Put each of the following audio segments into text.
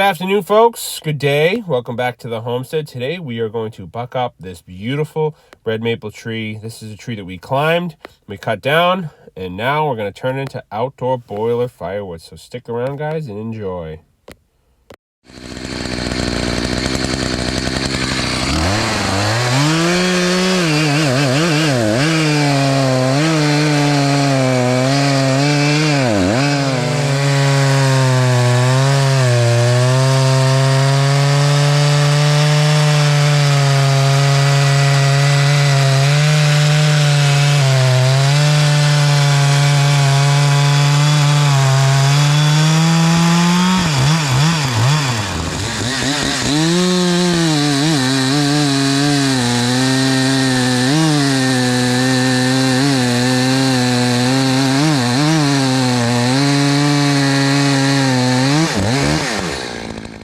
afternoon, folks. Good day. Welcome back to the homestead. Today we are going to buck up this beautiful red maple tree. This is a tree that we climbed, we cut down, and now we're going to turn it into outdoor boiler firewood. So stick around, guys, and enjoy.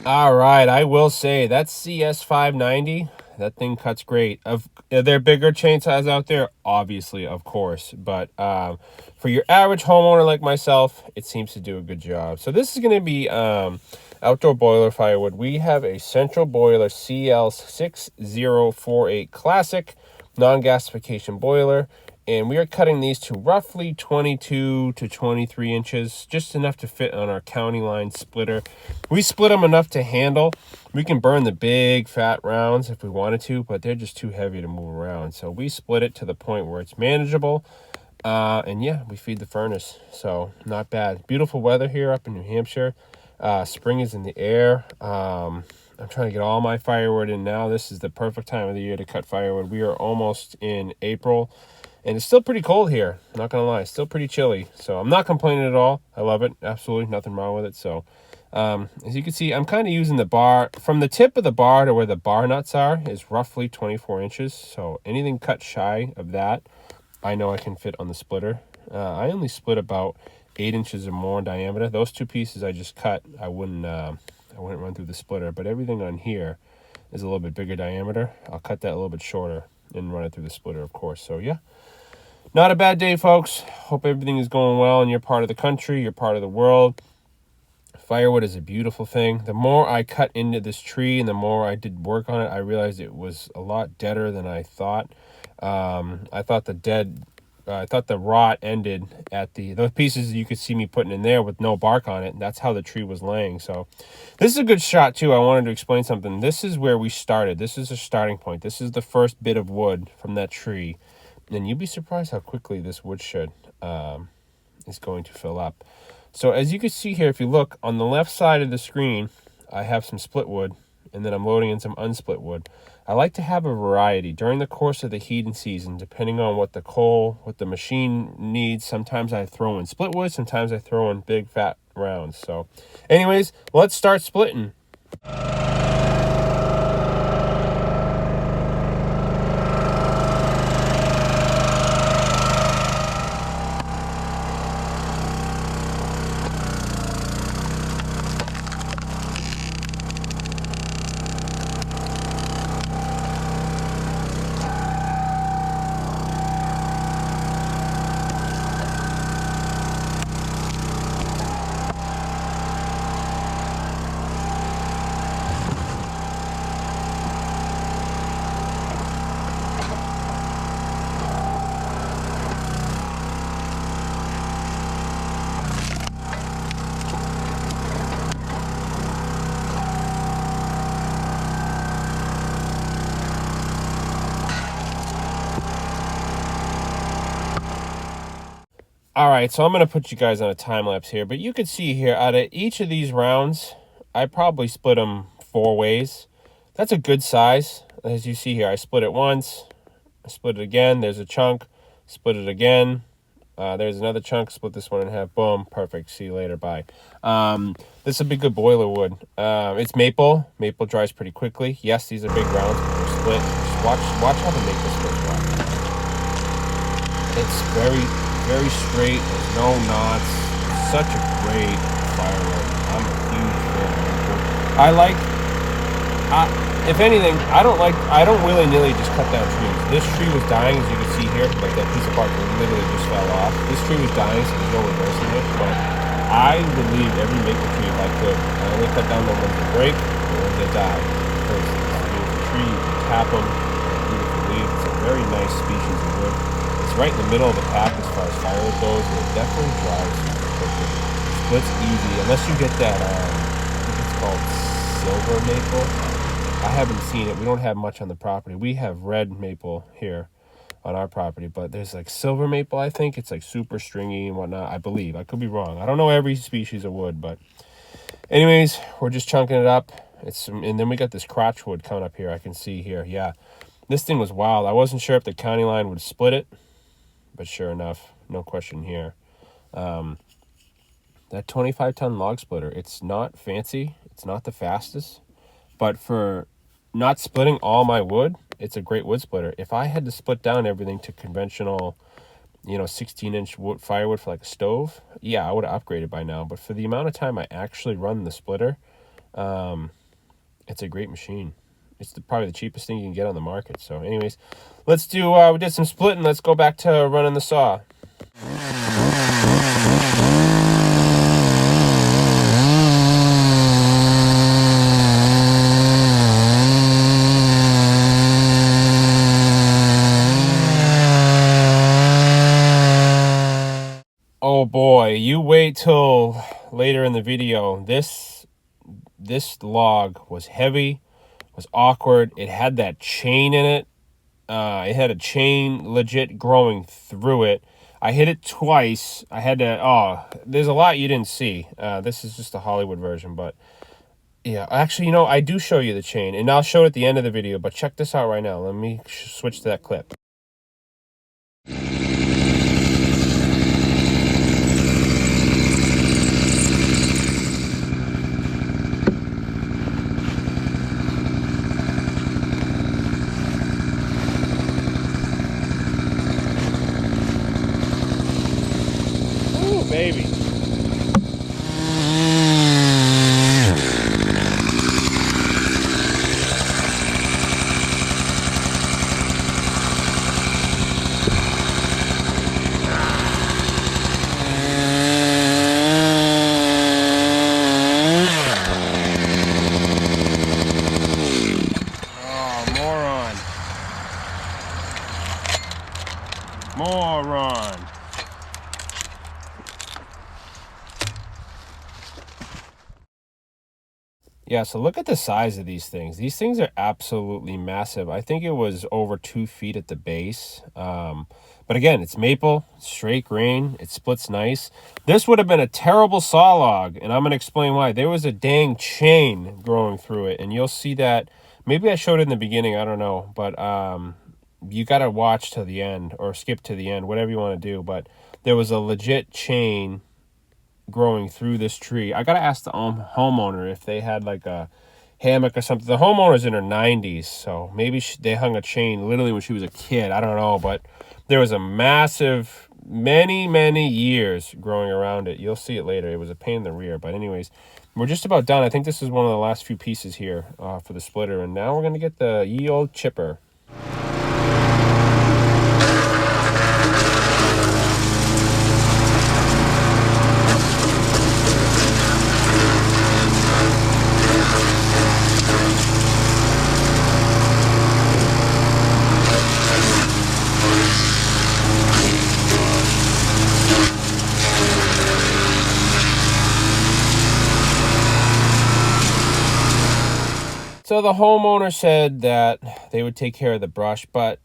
All right, I will say that CS590, that thing cuts great. Are there bigger chainsaws out there? Obviously, of course. But for your average homeowner like myself, it seems to do a good job. So this is going to be outdoor boiler firewood. We have a central boiler CL6048 Classic non-gasification boiler. And we are cutting these to roughly 22 to 23 inches, just enough to fit on our county line splitter. We split them enough to handle. We can burn the big fat rounds if we wanted to, but they're just too heavy to move around. So we split it to the point where it's manageable. And yeah, we feed the furnace. So not bad. Beautiful weather here up in New Hampshire. Spring is in the air. I'm trying to get all my firewood in now. This is the perfect time of the year to cut firewood. We are almost in April. And it's still pretty cold here, not going to lie. It's still pretty chilly. So I'm not complaining at all. I love it. Absolutely nothing wrong with it. So as you can see, I'm kind of using the bar. From the tip of the bar to where the bar nuts are is roughly 24 inches. So anything cut shy of that, I know I can fit on the splitter. I only split about 8 inches or more in diameter. Those two pieces I just cut, I wouldn't run through the splitter. But everything on here is a little bit bigger diameter. I'll cut that a little bit shorter and run it through the splitter, of course. So yeah. Not a bad day, folks. Hope everything is going well in your part of the country, your part of the world. Firewood is a beautiful thing. The more I cut into this tree and the more I did work on it, I realized it was a lot deader than I thought. I thought the rot ended at those pieces you could see me putting in there with no bark on it. And that's how the tree was laying. So this is a good shot too. I wanted to explain something. This is where we started. This is a starting point. This is the first bit of wood from that tree. And you'd be surprised how quickly this woodshed is going to fill up. So as you can see here, if you look on the left side of the screen, I have some split wood, and then I'm loading in some unsplit wood. I like to have a variety during the course of the heating season, depending on what the machine needs. Sometimes I throw in split wood, sometimes I throw in big fat rounds. So anyways, let's start splitting. All right, so I'm going to put you guys on a time lapse here, but you can see here out of each of these rounds, I probably split them 4 ways. That's a good size. As you see here, I split it once, I split it again, there's a chunk, split it again, there's another chunk, split this one in half, boom, perfect, see you later, bye. This will be good boiler wood. It's maple dries pretty quickly. Yes, these are big rounds, but they're split. Just watch how the maple splits rock. It's very straight, there's no knots. It's such a great firewood. I'm a huge fan of maple. If anything, I don't willy-nilly just cut down trees. This tree was dying, as you can see here, like that piece of bark literally just fell off. This tree was dying, so there's no reversing it, but I would leave every maple tree if I could. I only cut down the ones that break and the ones that die. Because it's a beautiful tree, you can tap them, beautiful leaves. It's a very nice species of wood. It's right in the middle of the pack as far as firewood goes, and it definitely dries super quickly. Splits easy, unless you get that, I think it's called silver maple. I haven't seen it. We don't have much on the property. We have red maple here on our property, but there's like silver maple, I think. It's like super stringy and whatnot, I believe. I could be wrong. I don't know every species of wood, but anyways, we're just chunking it up. And then we got this crotch wood coming up here. I can see here. Yeah, this thing was wild. I wasn't sure if the county line would split it, but sure enough, no question here. That 25-ton log splitter, it's not fancy. It's not the fastest, but for not splitting all my wood, it's a great wood splitter. If I had to split down everything to conventional, 16-inch firewood for like a stove, yeah, I would have upgraded by now. But for the amount of time I actually run the splitter, it's a great machine. It's probably the cheapest thing you can get on the market. So anyways, let's do, we did some splitting. Let's go back to running the saw. Oh boy, you wait till later in the video. This log was heavy, was awkward. It had that chain in it. It had a chain legit growing through it. I hit it twice. I had to, there's a lot you didn't see. This is just the Hollywood version, but yeah, actually, I do show you the chain, and I'll show it at the end of the video, but check this out right now. Let me switch to that clip. Baby. Moron. Yeah, so look at the size of these things. These things are absolutely massive. I think it was over 2 feet at the base. But again, it's maple, straight grain. It splits nice. This would have been a terrible saw log, and I'm going to explain why. There was a dang chain growing through it, and you'll see that. Maybe I showed it in the beginning. I don't know. But you got to watch to the end or skip to the end, whatever you want to do. But there was a legit chain growing through this tree. I gotta ask the homeowner if they had like a hammock or something. The homeowner's in her 90s, so maybe they hung a chain literally when she was a kid. I don't know, but there was a massive, many years growing around it. You'll see it later. It was a pain in the rear, but anyways, we're just about done. I think this is one of the last few pieces here for the splitter, and now we're gonna get the ye old chipper. So the homeowner said that they would take care of the brush, but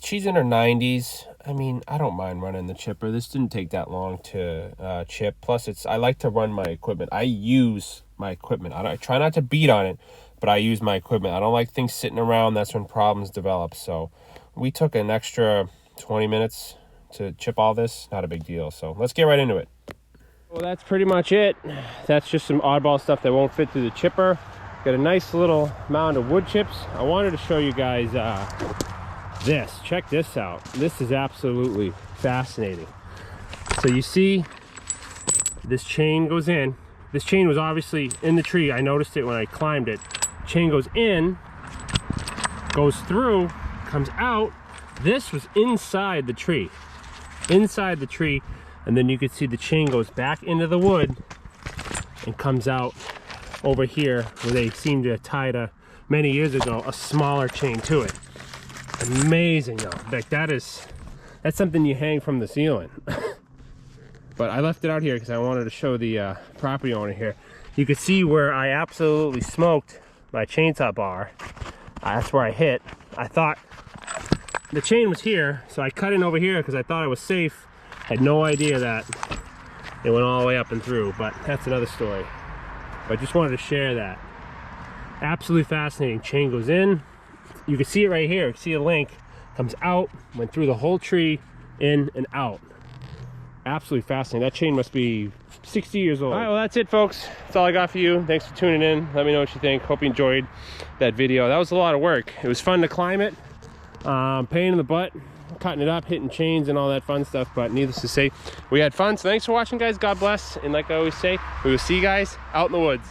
she's in her 90s. I mean, I don't mind running the chipper. This didn't take that long to chip. Plus, I like to run my equipment. I use my equipment. I try not to beat on it, but I use my equipment. I don't like things sitting around. That's when problems develop. So we took an extra 20 minutes to chip all this. Not a big deal. So let's get right into it. Well, that's pretty much it. That's just some oddball stuff that won't fit through the chipper. Got a nice little mound of wood chips. I wanted to show you guys this. Check this out. This is absolutely fascinating. So you see this chain goes in. This chain was obviously in the tree. I noticed it when I climbed it. Chain goes in, goes through, comes out. This was inside the tree. Inside the tree. And then you can see the chain goes back into the wood and comes out over here where they seem to have tied many years ago a smaller chain to it. Amazing though. Like that's something you hang from the ceiling. But I left it out here because I wanted to show the property owner here. You can see where I absolutely smoked my chainsaw bar. That's where I hit. I thought the chain was here, so I cut in over here because I thought I was safe. Had no idea that it went all the way up and through, but that's another story. But I just wanted to share that. Absolutely fascinating. Chain goes in. You can see it right here. You can see a link. Comes out, went through the whole tree, in and out. Absolutely fascinating. That chain must be 60 years old. All right, well, that's it, folks. That's all I got for you. Thanks for tuning in. Let me know what you think. Hope you enjoyed that video. That was a lot of work. It was fun to climb it. Pain in the butt, cutting it up, hitting chains and all that fun stuff, but needless to say, we had fun. So thanks for watching, guys. God bless. And like I always say, we will see you guys out in the woods.